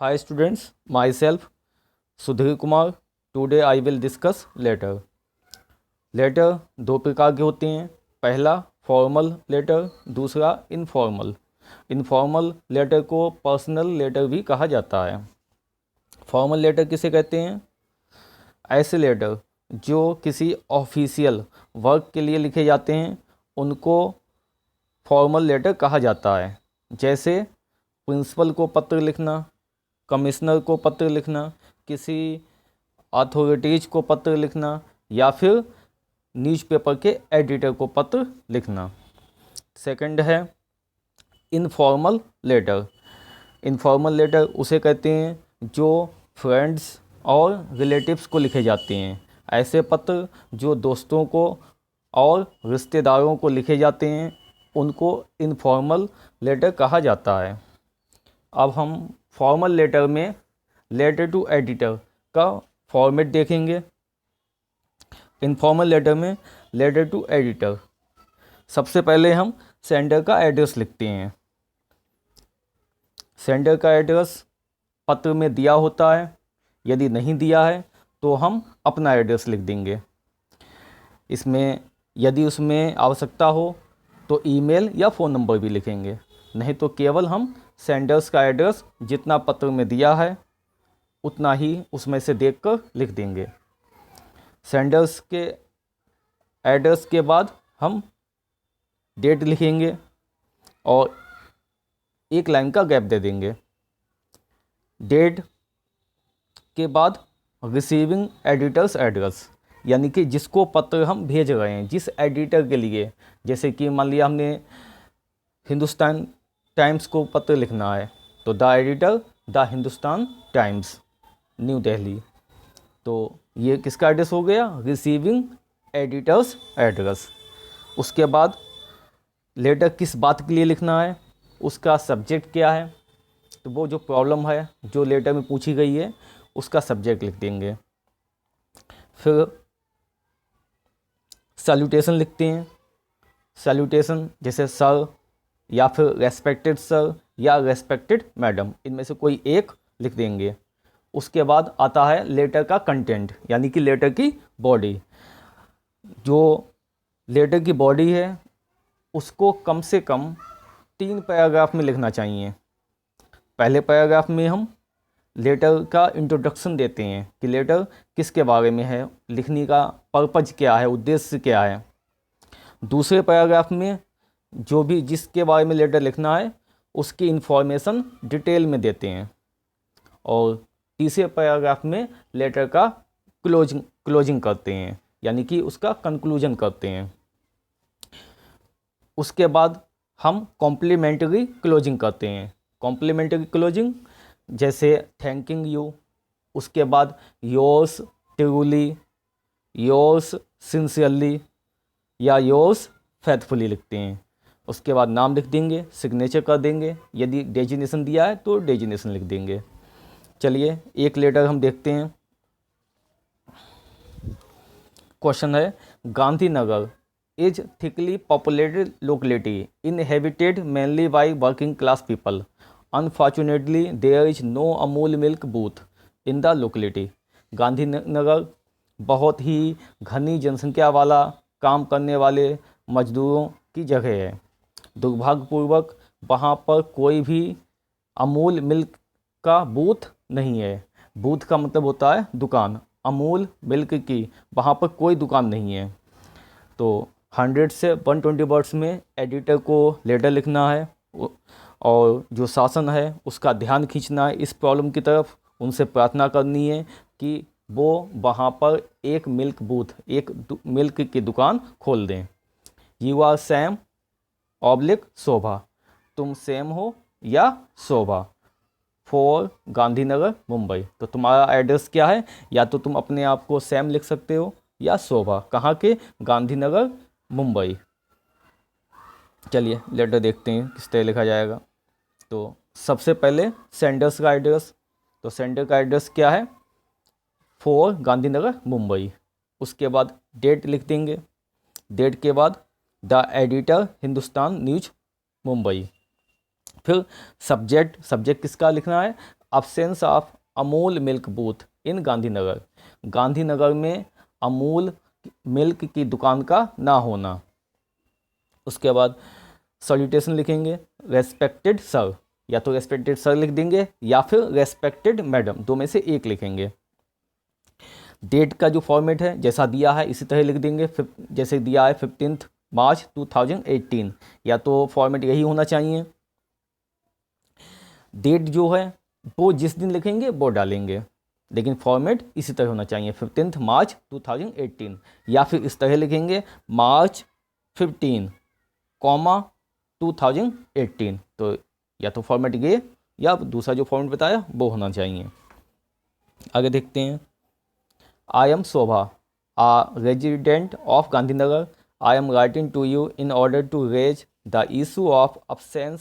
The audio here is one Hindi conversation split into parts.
Hi students, myself Sudhir Kumar. Today I will discuss letter. Letter दो प्रकार के होते हैं. पहला फॉर्मल लेटर, दूसरा इनफॉर्मल. इनफॉर्मल लेटर को पर्सनल लेटर भी कहा जाता है. फॉर्मल लेटर किसे कहते हैं? ऐसे लेटर जो किसी ऑफिशियल वर्क के लिए लिखे जाते हैं उनको फॉर्मल लेटर कहा जाता है. जैसे प्रिंसिपल को पत्र लिखना, कमिश्नर को पत्र लिखना, किसी अथॉरिटीज़ को पत्र लिखना, या फिर न्यूज़पेपर के एडिटर को पत्र लिखना. सेकंड है इनफॉर्मल लेटर. इनफॉर्मल लेटर उसे कहते हैं जो फ्रेंड्स और रिलेटिव्स को लिखे जाते हैं. ऐसे पत्र जो दोस्तों को और रिश्तेदारों को लिखे जाते हैं उनको इनफॉर्मल लेटर कहा जाता है. अब हम फॉर्मल लेटर में लेटर टू एडिटर का फॉर्मेट देखेंगे. इनफॉर्मल लेटर में लेटर टू एडिटर, सबसे पहले हम सेंडर का एड्रेस लिखते हैं. सेंडर का एड्रेस पत्र में दिया होता है. यदि नहीं दिया है तो हम अपना एड्रेस लिख देंगे. इसमें यदि उसमें आवश्यकता हो तो ईमेल या फ़ोन नंबर भी लिखेंगे. नहीं तो केवल हम सेंडर्स का एड्रेस जितना पत्र में दिया है उतना ही उसमें से देखकर लिख देंगे. सेंडर्स के एड्रेस के बाद हम डेट लिखेंगे और एक लाइन का गैप दे देंगे. डेट के बाद रिसीविंग एडिटर्स एड्रेस, यानी कि जिसको पत्र हम भेज रहे हैं, जिस एडिटर के लिए. जैसे कि मान लिया हमने हिंदुस्तान टाइम्स को पत्र लिखना है तो the editor the Hindustan times, new Delhi. तो ये किसका एड्रेस हो गया? Receiving editors address. उसके बाद लेटर किस बात के लिए लिखना है, उसका सब्जेक्ट क्या है, तो वो जो प्रॉब्लम है जो लेटर में पूछी गई है उसका सब्जेक्ट लिख देंगे. फिर सैल्यूटेशन लिखते हैं. सैल्यूटेशन जैसे सर या फिर रेस्पेक्टेड सर या रेस्पेक्टेड मैडम, इनमें से कोई एक लिख देंगे. उसके बाद आता है लेटर का कंटेंट, यानी कि लेटर की बॉडी. जो लेटर की बॉडी है उसको कम से कम 3 पैराग्राफ में लिखना चाहिए. पहले पैराग्राफ में हम लेटर का इंट्रोडक्शन देते हैं कि लेटर किसके बारे में है, लिखने का पर्पज क्या है, उद्देश्य क्या है. दूसरे पैराग्राफ में जो भी जिसके बारे में लेटर लिखना है उसकी इन्फॉर्मेशन डिटेल में देते हैं. और तीसरे पैराग्राफ में लेटर का क्लोजिंग करते हैं, यानी कि उसका कंक्लूजन करते हैं. उसके बाद हम कॉम्प्लीमेंट्री क्लोजिंग करते हैं. कॉम्प्लीमेंट्री क्लोजिंग जैसे थैंकिंग यू, उसके बाद योर्स ट्रूली, योर्स सिंसियरली या योर्स फेथफुली लिखते हैं. उसके बाद नाम लिख देंगे, सिग्नेचर कर देंगे. यदि डेजिनेशन दिया है तो डेजिनेशन लिख देंगे. चलिए एक लेटर हम देखते हैं. क्वेश्चन है, Gandhinagar is thickly populated locality inhabited mainly by working class people. Unfortunately there is no Amul milk booth in the locality. Gandhinagar बहुत ही घनी जनसंख्या वाला, काम करने वाले मजदूरों की जगह है. दुर्भाग्यपूर्वक वहाँ पर कोई भी अमूल मिल्क का बूथ नहीं है. बूथ का मतलब होता है दुकान. अमूल मिल्क की वहाँ पर कोई दुकान नहीं है. तो 100 से 120 वर्ड्स में एडिटर को लेटर लिखना है और जो शासन है उसका ध्यान खींचना है इस प्रॉब्लम की तरफ. उनसे प्रार्थना करनी है कि वो वहाँ पर एक मिल्क बूथ, एक मिल्क की दुकान खोल दें. यू आर सैम ऑब्लिक शोभा, तुम सेम हो या शोभा, फॉर गांधीनगर मुंबई. तो तुम्हारा एड्रेस क्या है? या तो तुम अपने आप को सैम लिख सकते हो या शोभा. कहाँ के? गांधीनगर मुंबई. चलिए लेटर देखते हैं किस तरह लिखा जाएगा. तो सबसे पहले सेंडर्स का एड्रेस. तो सेंडर का एड्रेस क्या है? फॉर गांधीनगर मुंबई. उसके बाद डेट लिख देंगे. डेट के बाद the editor Hindustan news Mumbai. फिर सब्जेक्ट किसका लिखना है, absence of Amul milk booth इन गांधीनगर, गांधीनगर में अमूल मिल्क की दुकान का ना होना। उसके बाद सॉल्यूटेशन लिखेंगे, रेस्पेक्टेड सर, या तो रेस्पेक्टेड सर लिख देंगे या फिर रेस्पेक्टेड मैडम, दो में से एक लिखेंगे। डेट का जो फॉर्मेट है जैसा दिया है इसी तरह लिख देंगे, जैसे दिया है 15 मार्च 2018, या तो फॉर्मेट यही होना चाहिए। डेट जो है वो जिस दिन लिखेंगे वो डालेंगे, लेकिन फॉर्मेट इसी तरह होना चाहिए 15 मार्च 2018, या फिर इस तरह लिखेंगे मार्च 15, 2018। तो या तो फॉर्मेट ये या दूसरा जो फॉर्मेट बताया वो होना चाहिए। आगे देखते हैं। I am Shobha, a resident of Gandhinagar, I am writing to you in order to raise the issue of absence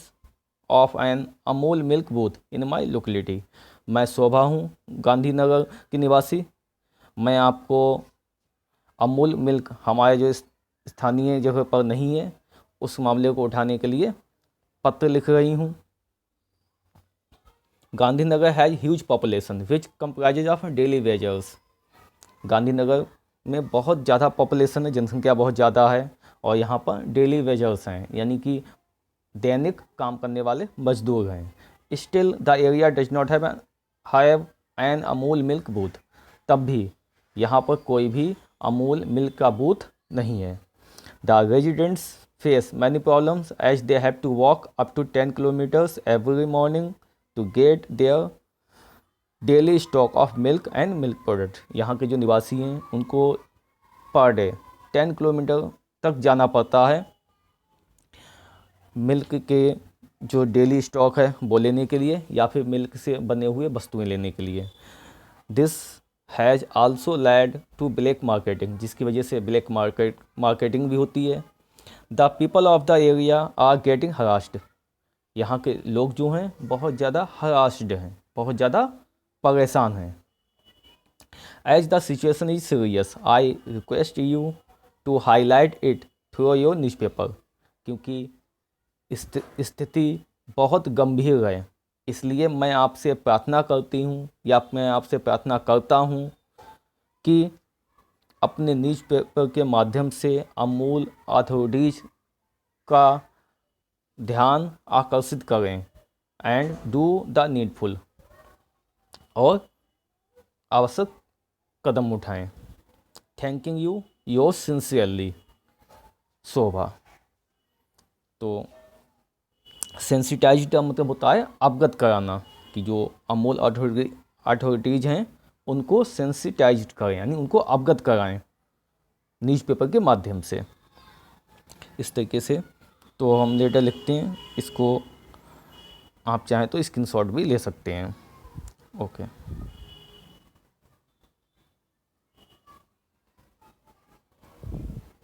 of an Amul milk booth in my locality. मैं शोभा हूँ, गांधीनगर की निवासी। मैं आपको अमूल मिल्क हमारे जो स्थानीय जगह पर नहीं है उस मामले को उठाने के लिए पत्र लिख रही हूँ। Gandhinagar has huge population which comprises of daily wagers. Gandhinagar में बहुत ज़्यादा पॉपुलेशन है, जनसंख्या बहुत ज़्यादा है, और यहाँ पर डेली वेजर्स हैं, यानी कि दैनिक काम करने वाले मजदूर हैं। Still the area does not have an Amul milk booth, तब भी यहाँ पर कोई भी अमूल मिल्क का बूथ नहीं है। The residents face many problems as they have to walk up to 10 kilometres every morning to get their daily stock of milk and milk product. यहाँ के जो निवासी हैं उनको पर डे 10 किलोमीटर तक जाना पड़ता है मिल्क के जो डेली स्टॉक है वो लेने के लिए, या फिर मिल्क से बने हुए वस्तुएं लेने के लिए। This has also led to black marketing, जिसकी वजह से ब्लैक मार्केटिंग भी होती है। The people of the area are getting harassed, यहाँ के लोग जो हैं बहुत ज़्यादा हरास्ड हैं, बहुत ज़्यादा परेशान हैं। As the situation is serious I request you to highlight it through your newspaper, क्योंकि स्थिति बहुत गंभीर है, इसलिए मैं आपसे प्रार्थना करती हूँ या मैं आपसे प्रार्थना करता हूँ कि अपने न्यूज़पेपर के माध्यम से अमूल अथॉरिटीज का ध्यान आकर्षित करें एंड डू द नीडफुल, और आवश्यक कदम उठाएं। थैंकिंग यू योर सिंसियरली शोभा। तो सेंसिटाइज का मतलब होता है अवगत कराना, कि जो अमूल अथॉरिटीज़ हैं उनको सेंसिटाइज करें, यानी उनको अवगत कराएं न्यूज़पेपर के माध्यम से, इस तरीके से। तो हम लेटर लिखते हैं, इसको आप चाहें तो स्क्रीनशॉट भी ले सकते हैं। ओके।